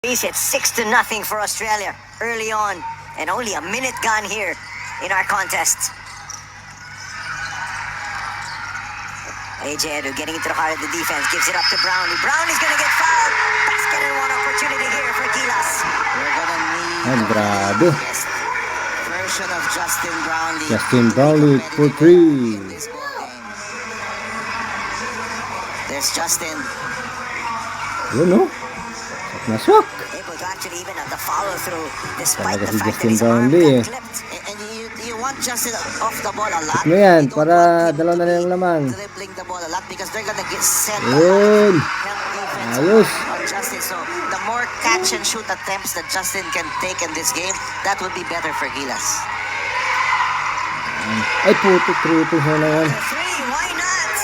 It's 6-0 for Australia early on, and only a minute gone here in our contest. AJ Edu getting into the heart of the defense, gives it up to Brownlee. Brownlee's gonna get fouled. Basket and one opportunity here for Gilas. We're gonna need Ay, grabe. best version of Justin Brownlee. Justin Brownlee for three. In this ball game. There's Justin. Yun no? Nasok. Able to actually even have the follow through despite Talaga the si fact that Justin his arm Brownlee, got clipped. And you want Justin off the ball a lot. Ano yan? You don't Para want him dalawa na lang yung laman. dribbling the ball a lot because they're gonna get sent a Yun. lot of help defense Ayos. on Justin. So the more catch and shoot attempts that Justin can take in this game, that would be better for Gilas. Ay puto, triple siya na yan. The three, why not?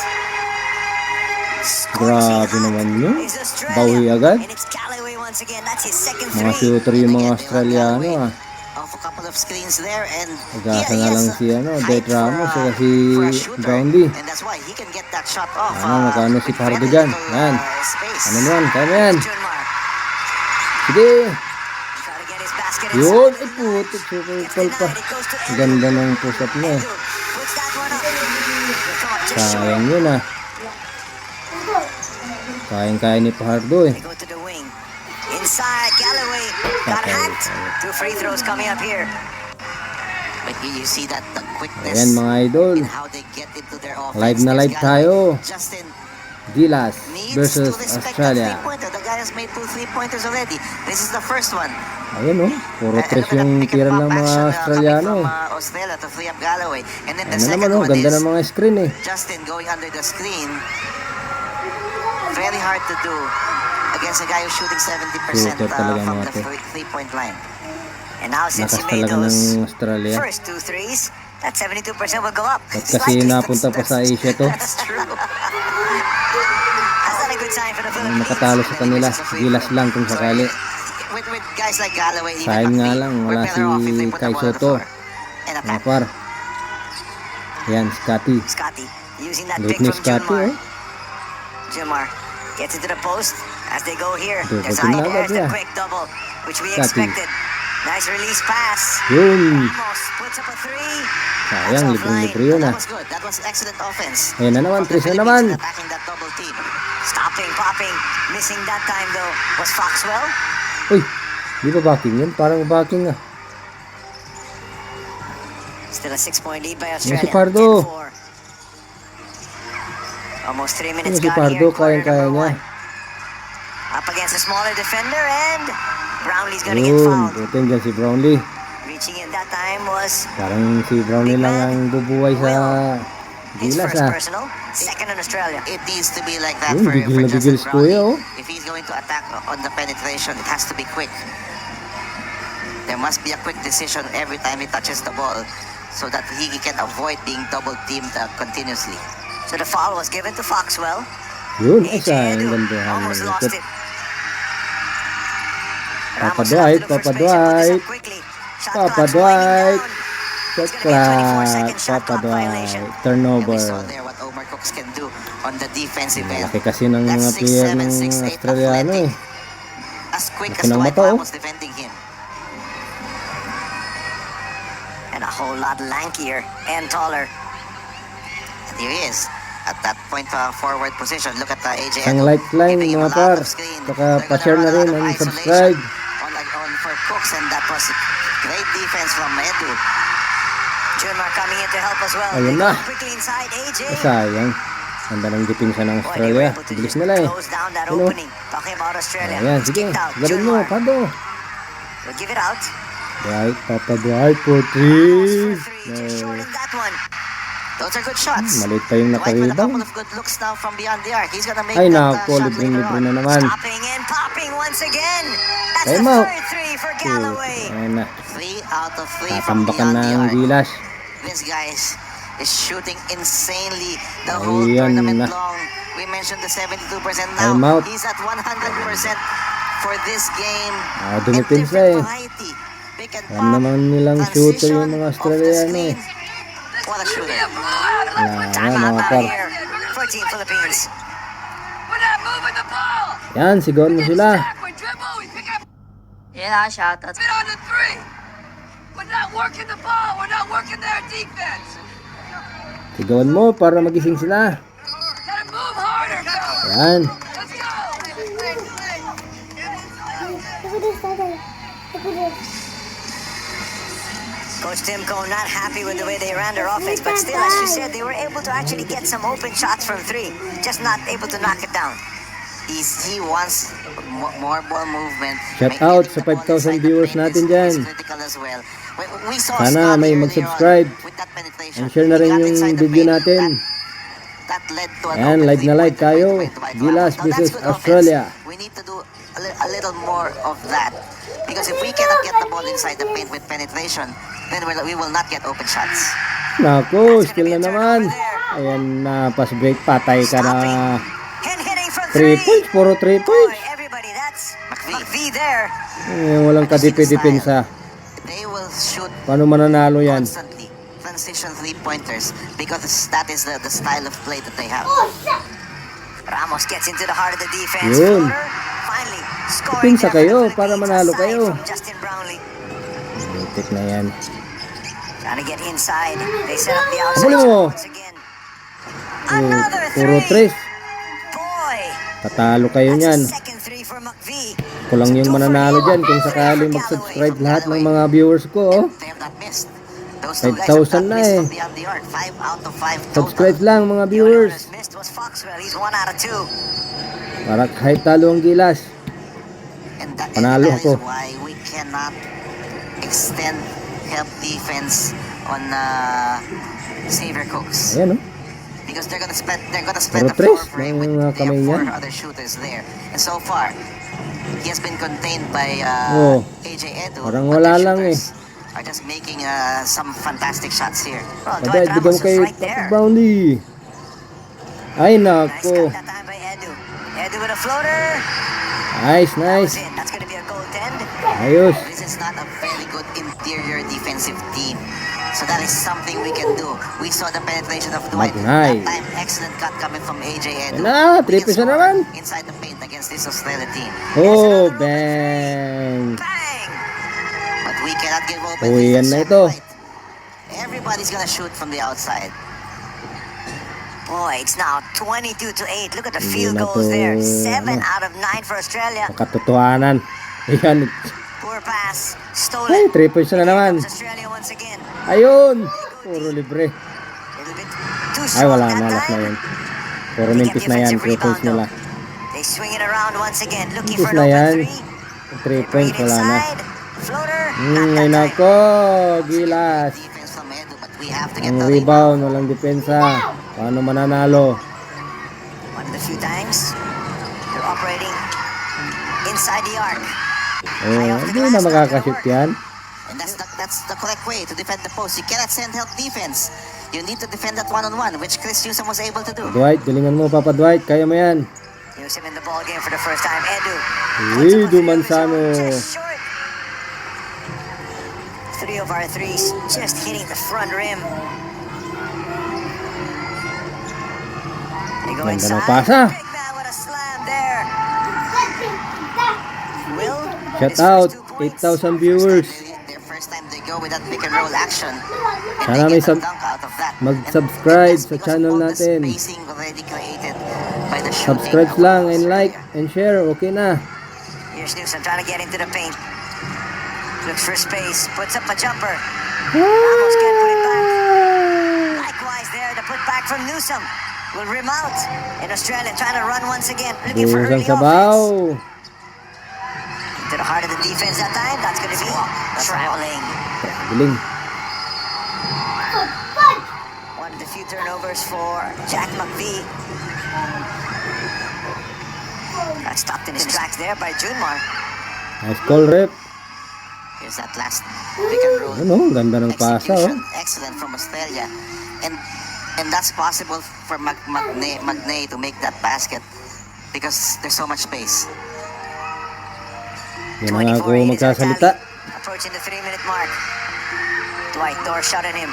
Grabe naman yun. Is Australia. Bawi agad. And it's Callaway once again. That's his second Mga three. shooter yung mga Australiano ah. Off a couple of screens there and Agasa na lang si height Dave Ramos for, saka si for a shooter. Brownlee. And that's why he can get that shot off. Magkano si with Pardo very dyan? little, Yan. space. Ano naman? Kaya na yan. Junmar. Sige. Try to get his basket Yun. inside. Ay puto, super Gets cool pa. denied. It goes to Edu. Ganda ng push-up niya. Edu puts that one up. Come on, just short. Sayang yun ah. Kayang-kaya ni Pardo eh. They go to the wing. Inside, Galloway got hacked. Two free throws coming up here. But you see that the quickness Ayan mga idol. in how they get into their offense. Live na There's live tayo. Justin Gilas needs versus to respect Australia. that three-pointer. The guy has made 2 3-pointers already. This is the first one. Ayun oh. Puro And tres look at yung the pick and tira pop ng mga action, Australiano coming eh. from Australia to free up Galloway. And then the Ano second naman oh. one Ganda is ng mga screen eh. Justin going under the screen. Very hard to do against a guy who's shooting 70% Shooter talaga from mga the to. three-point line. And now since he Lakas made talaga those ng Australia. first two threes, that 72% will go up. Ba't kasi Slightly. napunta pa sa Asia to? That's true. That's not a good sign for the Ang Philippines. nakatalo sa kanila. Gilas lang kung sakali. With guys like Galloway, even Sayang nga McPhee, lang. we're Wala better off if they si put the Kai ball on the Soto. floor and Mga attack. par. Yan, Scotty. Scotty using that Late pick ni from Scotty Junmar. oh. Junmar gets into the post as they go here. Double There's team na there's agad the niya. quick double, which we Scotty. expected. Nice release pass. Yun. Ramos puts up a three. Sayang, libre-libre yun That ah. was good. That was excellent offense. Ayan na naman, From the tres na Philippines naman. attacking that double team. Stopping, popping. Missing that time though was Foxwell. Uy, di ba backing yun? Parang backing ah. Still a 6-point lead by Yan Australia. si Pardo. 10-4. Almost 3 Yan minutes si gone Pardo, here. Quarter kayang-kaya number niya. one. Up against a smaller defender and Brownlee's gonna get Yun, fouled. putin dyan si Brownlee. Reaching in that time was Parang si Brownlee lang ang bubuhay sa his Gilas first ah. personal, second in Australia. It needs to be like that Yun, for bigil na Justin bigil si Kuya, oh. Brownlee. If he's going to attack on the penetration, it has to be quick. There must be a quick decision every time he touches the ball so that he can avoid being double teamed continuously. So the foul was given to Foxwell. Yun, ay AJ sayang Edu ganda almost ng lost ikot. it. Papa Ramos Dwight, left to look for Papa space and put this up Dwight. quickly. Shot Papa clock's winding Dwight. down. Shot It's gonna be a 24-second clock. shot Papa clock violation. Dwight. And Turnover. we saw there what Omar Cooks can do on the defensive end. Malaki kasi ng mga That's player 6'7", ng 6'8", Australiano eh. As quick Laki as ng Dwight mata, oh. Ramos defending him. And a whole lot lankier and taller. And here he is at that point forward position. Look at the AJ. Ang Edu lifeline giving him mga a lot par. of screen. Saka They're gonna pa-share run na a lot rin of and isolation subscribe. on for Cooks, and that was great defense from Edu. Junmar coming in to help as well. Ayun They na. go quickly inside AJ. Ay, sayang. Ganda ng depensa ng Boy, they were Australia. able to Bilis just nila eh. close down that Yun, oh. opening. Talking about Australia. Ayan, It's sige. kicked out. Galing mo, Junmar Pardo. will give it out. Dwight, Papa Dwight for Ramos three. for three. Just short in that one. Those are good shots. Maliit pa yung Dwight with a nakaribang. couple of good looks now from beyond the arc. He's gonna make Ay, that nako, shot later libre-libre on. na naman. Stopping and popping once again. That's Time the out. third three for Galloway. Ayan na. 3 out of 3 from Tatambakan beyond na the ang arc. Gilas. This guy is shooting insanely the whole Ayan tournament na. long. We mentioned the 72%. Time Now, out. he's at 100% for this game. Dumipensa And different eh. variety. Pick and Alam naman nilang shooter yung mga Australiano eh. What a shooter. Wala nga Timeout mga out par. here for Team Philippines. We're not moving the ball. Yan, sigawan mo sila. We dribble, we pick up. Yan na, shoutout. Been on the three. We're not working the ball. We're not working their defense. Sigawan mo para magising sila. Gotta move harder, fellas. Yan. Let's go. Coach Timko not happy with the way they ran their offense, but still, as you said, they were able to actually get some open shots from three, just not able to knock it down. He wants more ball movement. Shout out sa 5,000 viewers natin dyan. Critical as well. We saw Sana Scotty may early mag-subscribe. on with that penetration. And share na rin He got yung inside the video paint. natin. That led to an Ayan, open live na live three-pointer tayo. by Dwight Gilas Howard. Now, versus that's good Australia. offense. We need to do a little more of that. Because if we cannot get the ball inside the paint with penetration, then we will not get open shots. Naku, skill na naman. Ayan na, pass break. Patay ka na. And hitting from 3 three. points, puro 3 Boy, points. everybody, that's McVie. McVie there. Walang kadipi-depensa. They will shoot Paano mananalo yan? constantly transition three-pointers because that is the style of play that they have. Ramos gets into the heart of the defense. Yun. Floater, finally scoring Depensa there kayo for the para Philippines, manalo aside kayo. from Justin Brownlee. Tik na yan. Trying to get inside. They set up the outside Habulin mo. shot once again. Another Puro three. 3. Boy, Tatalo kayo that's niyan. a second three for McVie. Kulang yung mananalo dyan kung sakaling mag-subscribe lahat ng mga viewers ko. Oh. They have not missed. Those two guys have 5,000 not na missed eh. from beyond the arc. 5 out of 5 total. Subscribe lang mga The only one viewers. who's missed was Foxwell. He's 1 out of 2. Para kahit talo ang Gilas. And that, Panalo and that ako. is why we cannot extend help defense on Xavier Cooks. Ayan oh. Because they're gonna spread Pero the floor tres for him ng with mga they have kamay 4 niya. other shooters there. And so far, he has been contained by Oh, AJ Edu. parang but wala their lang eh. shooters are just making some fantastic shots here. Well, Abay, Dwight bigyan Ramos mo kay was right there. Brownlee. Ay Nice nako. cut that time by Edu. Edu with a floater. Nice, That nice. was in. That's going to be a goaltend. Ayos. This is not a very good interior defensive team. So that is something we can do. We saw the penetration of Dwight. Magnay. That time, excellent cut coming from AJ Edu. Ala, We can tripis na score naman. inside the paint against this Australia team. Oh, bang. Bang! But we cannot give open. Uwi yan defense na to ito. Dwight. Everybody's gonna shoot from the outside. Boy, it's now 22 to 8. Look at the Hindi field na goals to, there. 7 ano. out of 9 for Australia. Katotohanan. Ayan. Poor pass. Ay, Stolen. 3 points na naman. Comes Australia once again. Ayun. Puro libre. Little bit too Ay, strong wala that na. Last na time. yun. Puro They get mintis na yan. defensive 3 points rebound, nila. though. They swing it around once again. Looking Mintis for an na open yan. three. 3 points, wala na. Inside. Floater. Not Ay that time. nako. Gilas. Defense from Edu, but we have to get Ang the rebound, walang depensa. Paano mananalo? One of the few times they're operating inside the arc. Oh, hindi na makakashoot yan. And that's the correct way to defend the post. You cannot send help defense. You need to defend that one-on-one, which Chris Newsom was able to do. Dwight, galingan mo, Papa Dwight. Kaya mo yan. Use him in the ball game for the first time. Edu. Edu Manzano. Just short. 3 of our threes just hitting the front rim. They go Ganda ng inside. pasa. Big man with a slam there. Will. Shout his out, first 2 points. 8,000 viewers. Their first time they go with that pick and roll action. And Sana they may get a dunk out of that. mag-subscribe And that's sa because channel of all the natin. spacing already created by the shooting Subscribe of lang and Australia. like and share. Okay na. Here's Newsom trying to get into the paint. Looks for space. Puts up a jumper. Ah! Ramos can't put it back. Likewise there, the put back from Newsom. Will rim out. And Australia trying to run once again. Looking for Busang early offense. sabaw. To the heart of the defense that time. That's going to be traveling. Galing. One of the few turnovers for Jack McVie. Got stopped in his tracks there by Junmar. Nice call, rep. Here's that last pick and roll. Ano, ganda ng pasa, oh. Execution, excellent from Australia. And that's possible for Magnay to make that basket because there's so much space. Yan na nga ako 24-8 is our magsasalita. tally. Approaching the 3-minute mark. Dwight Thor shot at him.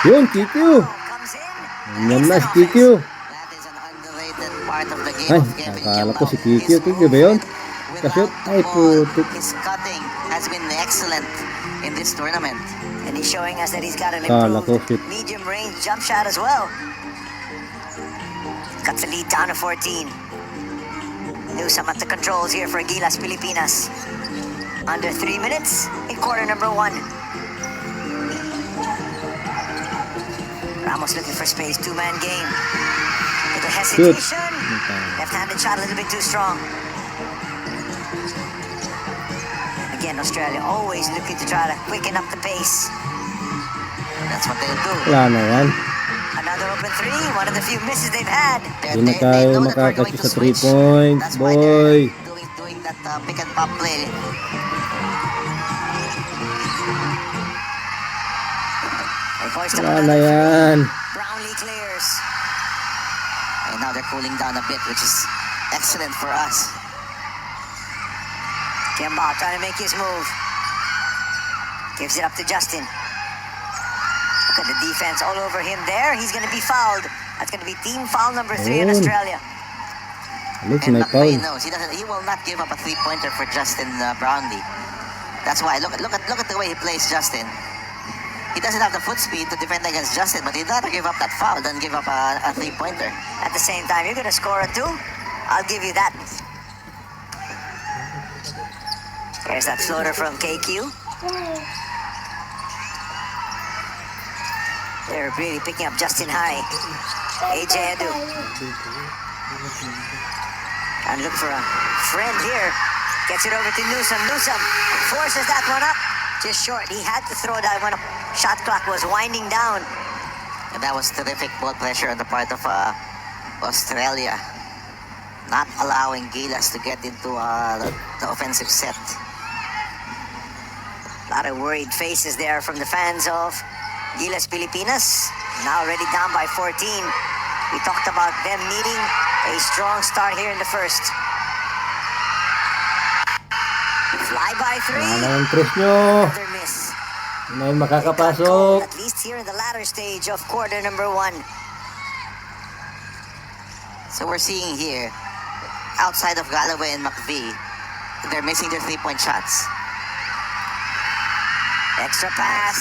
Yun, TQ. Comes in. Yan na si TQ. That is an underrated part of the game Ay, of Kevin akala ko si Gilmore. TQ. TQ ba yun? Kashoot. without the Ay, ball, putik. his cutting has been excellent in this tournament. And he's showing us that he's got an Kala ko, improved shoot. medium range jump shot as well. Cuts the lead down to 14. Newsome at the controls here for Gilas Pilipinas. Under 3 minutes in quarter number 1. Ramos looking for space, two-man game. Little hesitation. Left-handed shot a little bit too strong. Again, Australia always looking to try to quicken up the pace. That's what they'll do. Wala na yan. Another open three, one of the few misses they've had. Hindi na tayo know that we're going makakasya to sa 3 switch. points, That's why boy. they're doing that pick and pop play. They hoist up Wala na another yan. three. Brownlee clears. And now they're cooling down a bit, which is excellent for us. Kimball trying to make his move. Gives it up to Justin. Look at the defense all over him there. He's going to be fouled. That's going to be team foul number 3 in Ayun. Australia. Look, And may foul. McVay knows he will not give up a three-pointer for Justin Brownlee. That's why look at the way he plays Justin. He doesn't have the foot speed to defend against Justin, but he'd rather give up that foul than give up a three-pointer. At the same time, you're going to score a 2. I'll give you that. There's that floater from KQ. They're really picking up Justin high. AJ Edu. And look for a friend here. Gets it over to Newsome. Newsome forces that one up. Just short. He had to throw that one up. Shot clock was winding down. And that was terrific ball pressure on the part of Australia. Not allowing Gilas to get into the offensive set. A lot of worried faces there from the fans of Gilas Pilipinas. Now already down by 14. We talked about them needing a strong start here in the first. Fly by 3. Wala na yung tres nyo. Another miss. Hindi na yung It got cold, makakapasok. at least here in the latter stage of quarter number 1. So we're seeing here, outside of Galloway and McVee, they're missing their three-point shots. Extra pass.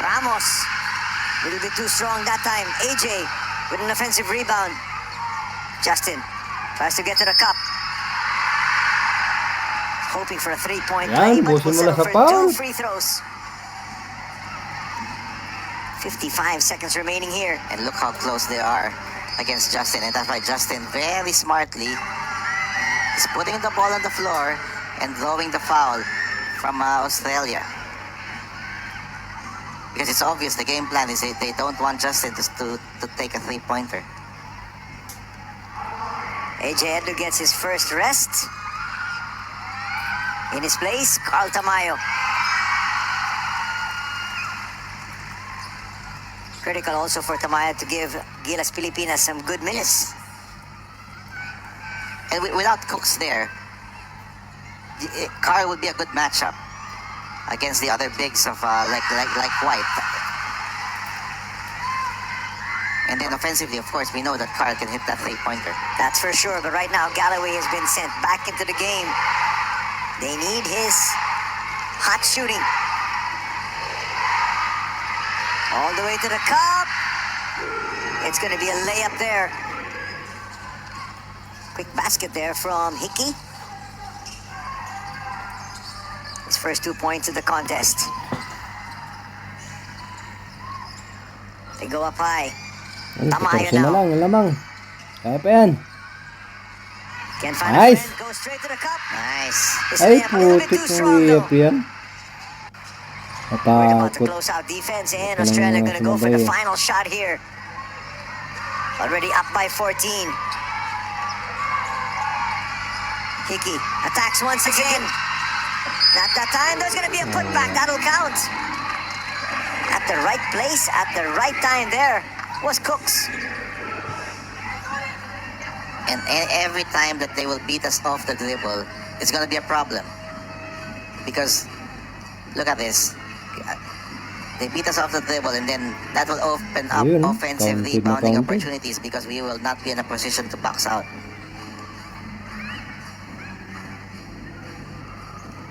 Ramos. A little bit too strong that time. AJ with an offensive rebound. Justin tries to get to the cup. Hoping for a three-point play, Yan, but busin will mo na settle sa for foul. 2 free throws. 55 seconds remaining here. And look how close they are against Justin. And that's why Justin very smartly is putting the ball on the floor and throwing the foul from Australia. Because it's obvious the game plan is they don't want Justin to take a three-pointer. AJ Edu gets his first rest. In his place, Carl Tamayo. Critical also for Tamayo to give Gilas Pilipinas some good minutes. And without Cooks there, Carl would be a good matchup against the other bigs of like White. And then offensively, of course, we know that Carl can hit that three-pointer. That's for sure, but right now Galloway has been sent back into the game. They need his hot shooting. All the way to the cup. It's going to be a layup there. Quick basket there from Hickey. His first 2 points of the contest. They go up high. Ay, Tamayo 14 na now. lang, yung lamang. Kaya pa yan. Can't find Nice. a friend. Goes straight to the cup. Nice. His Ay, layup a little bit putik too ng strong though. iyap yan. Worried about the Natakot. close out defense, and Ito Australia na going to go for the sumabay. final shot here. Already up by 14. Hickey attacks once again. Not that time. There's going to be a putback. That'll count. At the right place, at the right time there was Cooks. And every time that they will beat us off the dribble, it's going to be a problem. Because, look at this. They beat us off the dribble, and then that will open up Ayun, offensive counted na rebounding counted. opportunities because we will not be in a position to box out.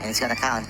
And it's gonna count.